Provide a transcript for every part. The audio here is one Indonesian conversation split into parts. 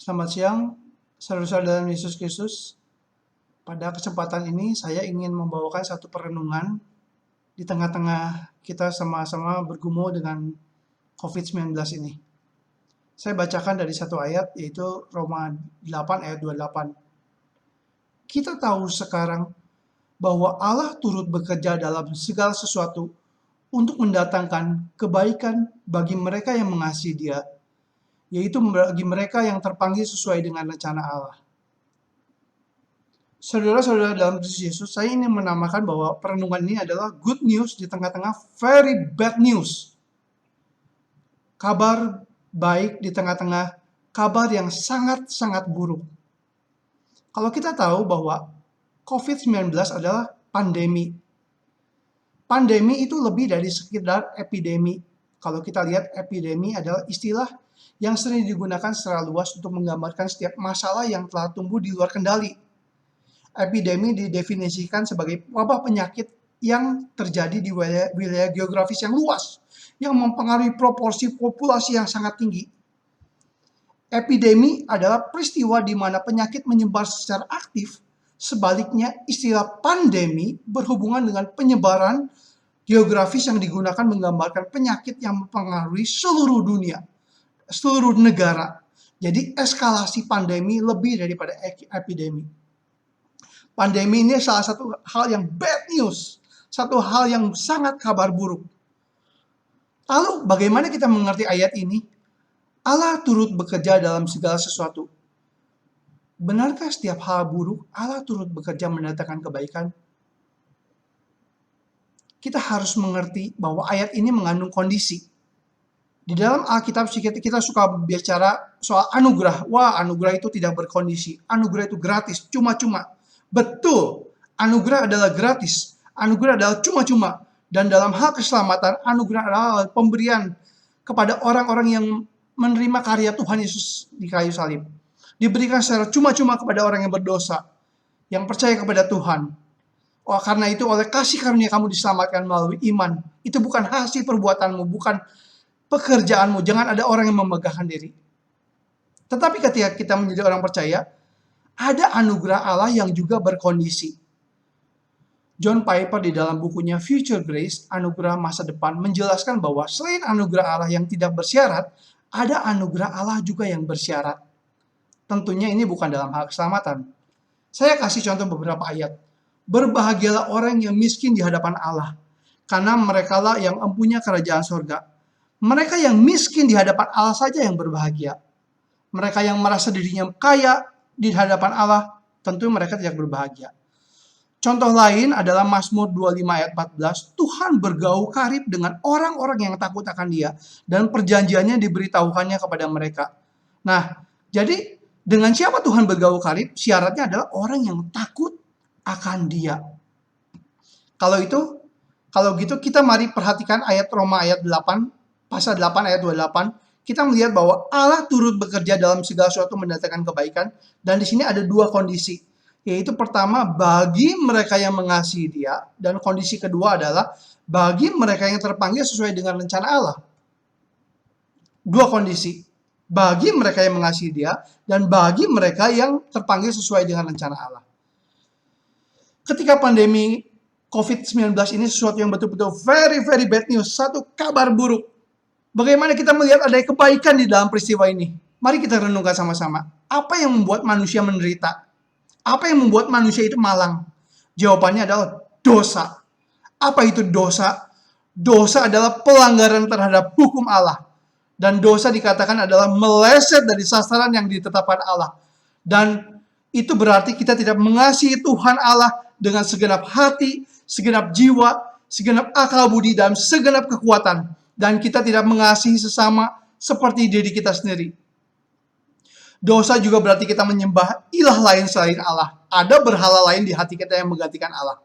Selamat siang, saudara-saudara dalam Yesus Kristus. Pada kesempatan ini saya ingin membawakan satu perenungan di tengah-tengah kita sama-sama bergumul dengan COVID-19 ini. Saya bacakan dari satu ayat, yaitu Roma 8 ayat 28. Kita tahu sekarang bahwa Allah turut bekerja dalam segala sesuatu untuk mendatangkan kebaikan bagi mereka yang mengasihi Dia, yaitu bagi mereka yang terpanggil sesuai dengan rencana Allah. Saudara-saudara dalam Kristus Yesus, saya ingin menamakan bahwa perenungan ini adalah good news di tengah-tengah very bad news. Kabar baik di tengah-tengah kabar yang sangat-sangat buruk. Kalau kita tahu bahwa COVID-19 adalah pandemi. Pandemi itu lebih dari sekedar epidemi. Kalau kita lihat, epidemi adalah istilah yang sering digunakan secara luas untuk menggambarkan setiap masalah yang telah tumbuh di luar kendali. Epidemi didefinisikan sebagai wabah penyakit yang terjadi di wilayah geografis yang luas, yang mempengaruhi proporsi populasi yang sangat tinggi. Epidemi adalah peristiwa di mana penyakit menyebar secara aktif. Sebaliknya, istilah pandemi berhubungan dengan penyebaran geografis yang digunakan menggambarkan penyakit yang mempengaruhi seluruh dunia, seluruh negara. Jadi eskalasi pandemi lebih daripada epidemi. Pandemi ini salah satu hal yang bad news, satu hal yang sangat kabar buruk. Lalu bagaimana kita mengerti ayat ini? Allah turut bekerja dalam segala sesuatu. Benarkah setiap hal buruk Allah turut bekerja mendatangkan kebaikan? Kita harus mengerti bahwa ayat ini mengandung kondisi. Di dalam Alkitab kita suka bicara soal anugerah. Wah, anugerah itu tidak berkondisi. Anugerah itu gratis, cuma-cuma. Betul, anugerah adalah gratis, anugerah adalah cuma-cuma, dan dalam hal keselamatan, anugerah adalah pemberian kepada orang-orang yang menerima karya Tuhan Yesus di kayu salib. Diberikan secara cuma-cuma kepada orang yang berdosa, yang percaya kepada Tuhan. Oh, karena itu oleh kasih karunia kamu diselamatkan melalui iman. Itu bukan hasil perbuatanmu, bukan pekerjaanmu. Jangan ada orang yang memegahkan diri. Tetapi ketika kita menjadi orang percaya, ada anugerah Allah yang juga berkondisi. John Piper di dalam bukunya Future Grace, Anugerah Masa Depan, menjelaskan bahwa selain anugerah Allah yang tidak bersyarat, ada anugerah Allah juga yang bersyarat. Tentunya ini bukan dalam hal keselamatan. Saya kasih contoh beberapa ayat. Berbahagialah orang yang miskin di hadapan Allah, karena merekalah yang mempunyai kerajaan surga. Mereka yang miskin di hadapan Allah saja yang berbahagia. Mereka yang merasa dirinya kaya di hadapan Allah, tentu mereka tidak berbahagia. Contoh lain adalah Mazmur 25 ayat 14, Tuhan bergaul karib dengan orang-orang yang takut akan Dia, dan perjanjiannya diberitahukannya kepada mereka. Nah, jadi dengan siapa Tuhan bergaul karib? Syaratnya adalah orang yang takut akan Dia. Kalau gitu kita mari perhatikan ayat Roma ayat 8, pasal 8 ayat 28. Kita melihat bahwa Allah turut bekerja dalam segala sesuatu mendatangkan kebaikan, dan di sini ada dua kondisi, yaitu pertama bagi mereka yang mengasihi Dia, dan kondisi kedua adalah bagi mereka yang terpanggil sesuai dengan rencana Allah. Dua kondisi, bagi mereka yang mengasihi Dia dan bagi mereka yang terpanggil sesuai dengan rencana Allah. Ketika pandemi COVID-19 ini sesuatu yang betul-betul very very bad news, satu kabar buruk. Bagaimana kita melihat ada kebaikan di dalam peristiwa ini? Mari kita renungkan sama-sama. Apa yang membuat manusia menderita? Apa yang membuat manusia itu malang? Jawabannya adalah dosa. Apa itu dosa? Dosa adalah pelanggaran terhadap hukum Allah. Dan dosa dikatakan adalah meleset dari sasaran yang ditetapkan Allah. Dan itu berarti kita tidak mengasihi Tuhan Allah dengan segenap hati, segenap jiwa, segenap akal budi, dan segenap kekuatan. Dan kita tidak mengasihi sesama seperti diri kita sendiri. Dosa juga berarti kita menyembah ilah lain selain Allah. Ada berhala lain di hati kita yang menggantikan Allah.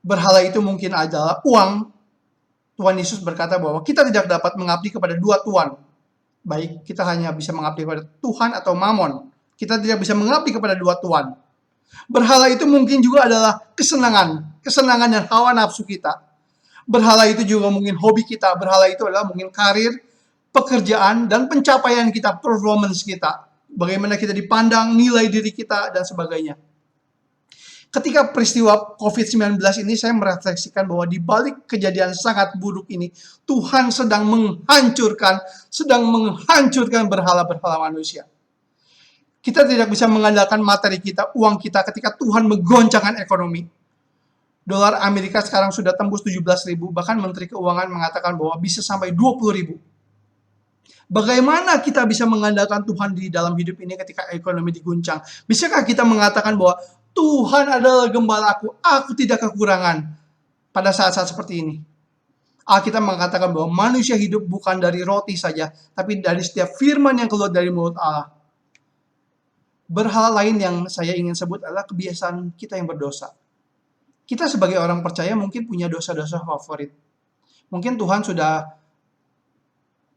Berhala itu mungkin adalah uang. Tuhan Yesus berkata bahwa kita tidak dapat mengabdi kepada dua tuan. Baik, kita hanya bisa mengabdi kepada Tuhan atau Mamon. Kita tidak bisa mengabdi kepada dua tuan. Berhala itu mungkin juga adalah kesenangan dan hawa nafsu kita. Berhala itu juga mungkin hobi kita. Berhala itu adalah mungkin karir, pekerjaan, dan pencapaian kita, performance kita. bagaimana kita dipandang, nilai diri kita, dan sebagainya. Ketika peristiwa COVID-19 ini, saya merefleksikan bahwa di balik kejadian sangat buruk ini, Tuhan sedang menghancurkan berhala-berhala manusia. Kita tidak bisa mengandalkan materi kita, uang kita, ketika Tuhan menggoncangkan ekonomi. Dolar Amerika sekarang sudah tembus 17.000, bahkan Menteri Keuangan mengatakan bahwa bisa sampai 20.000. Bagaimana kita bisa mengandalkan Tuhan di dalam hidup ini ketika ekonomi diguncang? Bisakah kita mengatakan bahwa Tuhan adalah gembalaku, aku tidak kekurangan pada saat-saat seperti ini? Alkitab mengatakan bahwa manusia hidup bukan dari roti saja, tapi dari setiap firman yang keluar dari mulut Allah. Berhala lain yang saya ingin sebut adalah kebiasaan kita yang berdosa. Kita sebagai orang percaya mungkin punya dosa-dosa favorit. Mungkin Tuhan sudah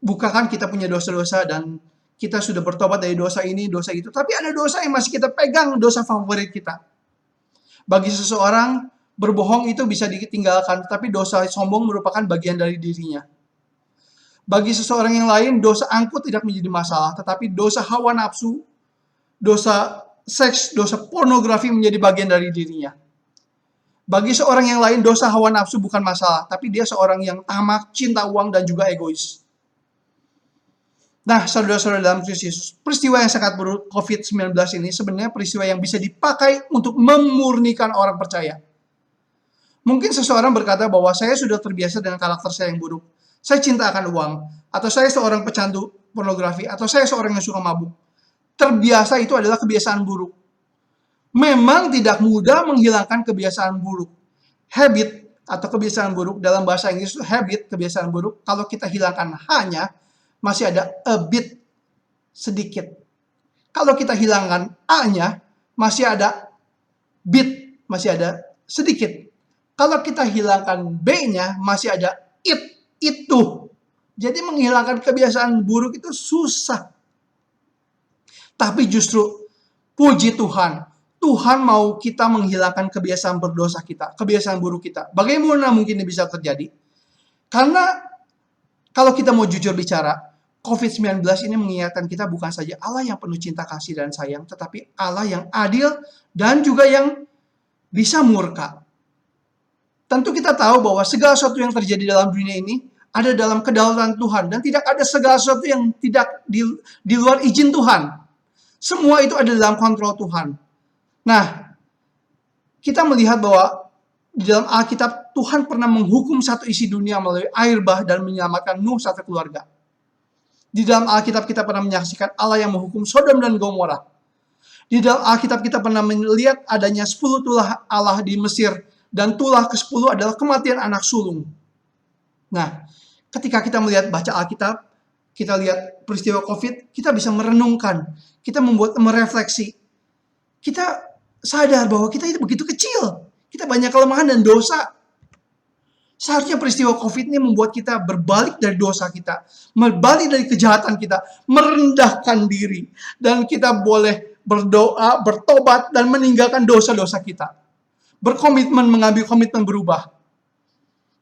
bukakan kita punya dosa-dosa dan kita sudah bertobat dari dosa ini, dosa itu. Tapi ada dosa yang masih kita pegang, dosa favorit kita. Bagi seseorang, berbohong itu bisa ditinggalkan, tapi dosa sombong merupakan bagian dari dirinya. Bagi seseorang yang lain, dosa angkuh tidak menjadi masalah, tetapi dosa hawa nafsu, dosa seks, dosa pornografi menjadi bagian dari dirinya. Bagi seorang yang lain, dosa hawa nafsu bukan masalah, tapi dia seorang yang tamak, cinta uang, dan juga egois. Nah, saudara-saudara dalam Kristus Yesus, peristiwa yang sangat buruk COVID-19 ini sebenarnya peristiwa yang bisa dipakai untuk memurnikan orang percaya. Mungkin seseorang berkata bahwa saya sudah terbiasa dengan karakter saya yang buruk. Saya cinta akan uang, atau saya seorang pecandu pornografi, atau saya seorang yang suka mabuk. Terbiasa itu adalah kebiasaan buruk. Memang tidak mudah menghilangkan kebiasaan buruk. Habit atau kebiasaan buruk, dalam bahasa Inggris itu habit, kebiasaan buruk, kalau kita hilangkan hanya, masih ada a bit, sedikit. Kalau kita hilangkan A-nya, masih ada bit, masih ada sedikit. Kalau kita hilangkan B-nya, masih ada itu. Jadi menghilangkan kebiasaan buruk itu susah. Tapi justru, puji Tuhan, Tuhan mau kita menghilangkan kebiasaan berdosa kita, kebiasaan buruk kita. Bagaimana mungkin ini bisa terjadi? Karena kalau kita mau jujur bicara, COVID-19 ini mengingatkan kita bukan saja Allah yang penuh cinta kasih dan sayang, tetapi Allah yang adil dan juga yang bisa murka. Tentu kita tahu bahwa segala sesuatu yang terjadi dalam dunia ini ada dalam kedaulatan Tuhan, dan tidak ada segala sesuatu yang tidak di luar izin Tuhan. Semua itu ada dalam kontrol Tuhan. Nah, kita melihat bahwa di dalam Alkitab Tuhan pernah menghukum satu isi dunia melalui air bah dan menyelamatkan Nuh satu keluarga. Di dalam Alkitab kita pernah menyaksikan Allah yang menghukum Sodom dan Gomora. Di dalam Alkitab kita pernah melihat adanya 10 tulah Allah di Mesir, dan tulah ke-10 adalah kematian anak sulung. Nah, ketika kita melihat baca Alkitab, kita lihat peristiwa COVID, kita bisa merenungkan, kita merefleksi. Kita sadar bahwa kita itu begitu kecil. Kita banyak kelemahan dan dosa. Seharusnya peristiwa COVID ini membuat kita berbalik dari dosa kita, berbalik dari kejahatan kita, merendahkan diri, dan kita boleh berdoa, bertobat, dan meninggalkan dosa-dosa kita. Berkomitmen, mengambil komitmen berubah.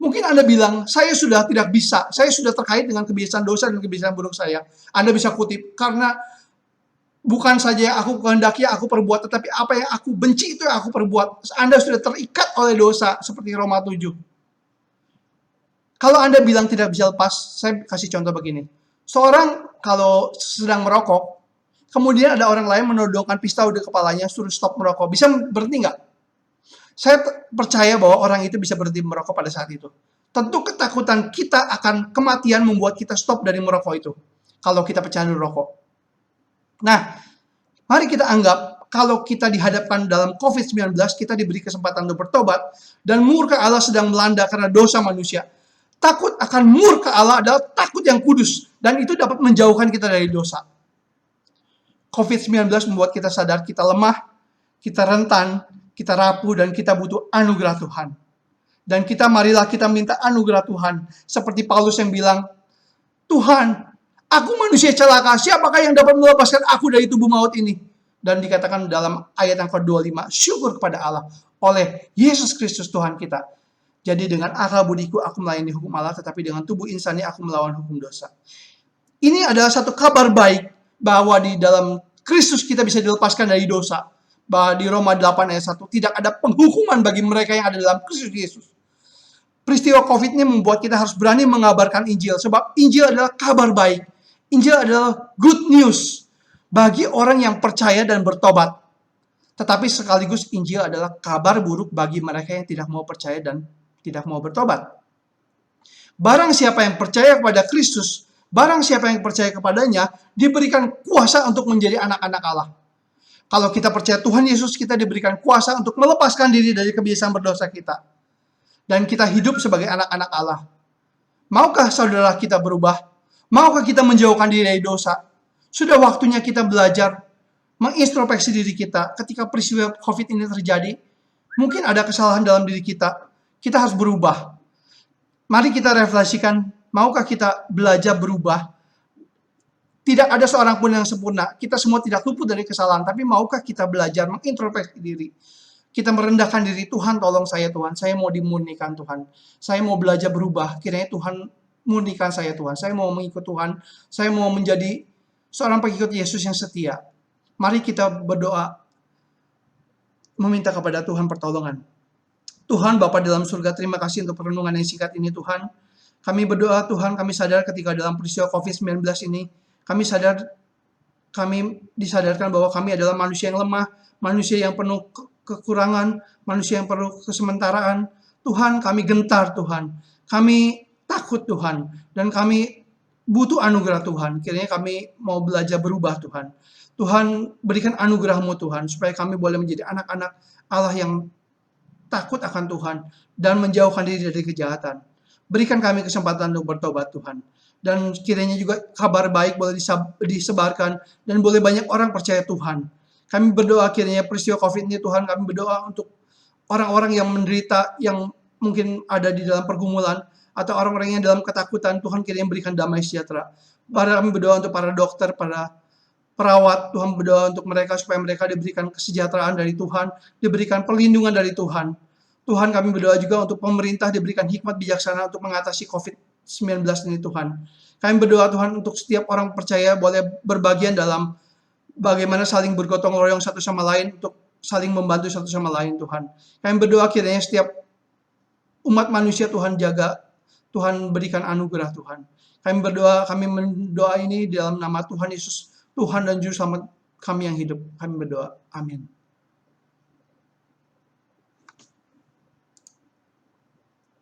Mungkin Anda bilang, saya sudah tidak bisa, saya sudah terkait dengan kebiasaan dosa dan kebiasaan buruk saya. Anda bisa kutip, karena bukan saja yang aku kehendaki aku perbuat, tetapi apa yang aku benci itu yang aku perbuat. Anda sudah terikat oleh dosa, seperti Roma 7. Kalau Anda bilang tidak bisa lepas, saya kasih contoh begini. Seorang kalau sedang merokok, kemudian ada orang lain menodongkan pistol di kepalanya, suruh stop merokok. Bisa berhenti nggak? Saya percaya bahwa orang itu bisa berhenti merokok pada saat itu. Tentu ketakutan kita akan kematian membuat kita stop dari merokok itu. Kalau kita pecandu rokok. Nah, mari kita anggap kalau kita dihadapkan dalam COVID-19, kita diberi kesempatan untuk bertobat, dan murka Allah sedang melanda karena dosa manusia. Takut akan murka Allah adalah takut yang kudus, dan itu dapat menjauhkan kita dari dosa. COVID-19 membuat kita sadar kita lemah, kita rentan, kita rapuh, dan kita butuh anugerah Tuhan. Dan marilah kita minta anugerah Tuhan. Seperti Paulus yang bilang, Tuhan, aku manusia celaka, siapakah yang dapat melepaskan aku dari tubuh maut ini? Dan dikatakan dalam ayat yang ke-25, syukur kepada Allah oleh Yesus Kristus Tuhan kita. Jadi dengan akal budiku aku melayani hukum Allah, tetapi dengan tubuh insani aku melawan hukum dosa. Ini adalah satu kabar baik bahwa di dalam Kristus kita bisa dilepaskan dari dosa. Bahwa di Roma 8 ayat 1, tidak ada penghukuman bagi mereka yang ada dalam Kristus Yesus. Peristiwa COVID ini membuat kita harus berani mengabarkan Injil, sebab Injil adalah kabar baik. Injil adalah good news bagi orang yang percaya dan bertobat. Tetapi sekaligus Injil adalah kabar buruk bagi mereka yang tidak mau percaya dan tidak mau bertobat. Barang siapa yang percaya kepada Kristus, barang siapa yang percaya kepadanya, diberikan kuasa untuk menjadi anak-anak Allah. Kalau kita percaya Tuhan Yesus, kita diberikan kuasa untuk melepaskan diri dari kebiasaan berdosa kita. Dan kita hidup sebagai anak-anak Allah. Maukah saudara kita berubah? Maukah kita menjauhkan diri dari dosa? Sudah waktunya kita belajar mengintrospeksi diri kita ketika peristiwa COVID ini terjadi. Mungkin ada kesalahan dalam diri kita. Kita harus berubah. Mari kita refleksikan, maukah kita belajar berubah? Tidak ada seorang pun yang sempurna. Kita semua tidak luput dari kesalahan, tapi maukah kita belajar mengintrospeksi diri? Kita merendahkan diri, Tuhan tolong saya Tuhan, saya mau dimurnikan Tuhan. Saya mau belajar berubah, kiranya Tuhan murnikan saya Tuhan. Saya mau mengikut Tuhan, saya mau menjadi seorang pengikut Yesus yang setia. Mari kita berdoa, meminta kepada Tuhan pertolongan. Tuhan Bapa dalam surga, terima kasih untuk perenungan yang singkat ini Tuhan. Kami berdoa Tuhan, kami sadar ketika dalam peristiwa COVID-19 ini, kami disadarkan bahwa kami adalah manusia yang lemah, manusia yang penuh kekurangan, manusia yang perlu kesementaraan. Tuhan, kami gentar Tuhan. Kami takut Tuhan. Dan kami butuh anugerah Tuhan. Kiranya kami mau belajar berubah Tuhan. Tuhan, berikan anugerah-Mu Tuhan, supaya kami boleh menjadi anak-anak Allah yang takut akan Tuhan dan menjauhkan diri dari kejahatan. Berikan kami kesempatan untuk bertobat Tuhan. Dan kiranya juga kabar baik boleh disebarkan dan boleh banyak orang percaya Tuhan. Kami berdoa kiranya peristiwa COVID ini Tuhan, kami berdoa untuk orang-orang yang menderita, yang mungkin ada di dalam pergumulan, atau orang-orang yang dalam ketakutan, Tuhan kiranya berikan damai sejahtera. Kami berdoa untuk para dokter, para perawat, Tuhan berdoa untuk mereka supaya mereka diberikan kesejahteraan dari Tuhan, diberikan perlindungan dari Tuhan. Tuhan, kami berdoa juga untuk pemerintah diberikan hikmat bijaksana untuk mengatasi COVID-19 ini Tuhan. Kami berdoa Tuhan untuk setiap orang percaya boleh berbagian dalam bagaimana saling bergotong royong satu sama lain untuk saling membantu satu sama lain Tuhan. Kami berdoa kiranya setiap umat manusia Tuhan jaga, Tuhan berikan anugerah Tuhan. Kami mendoa ini dalam nama Tuhan Yesus, Tuhan dan Juru Selamat kami yang hidup. Kami berdoa. Amin.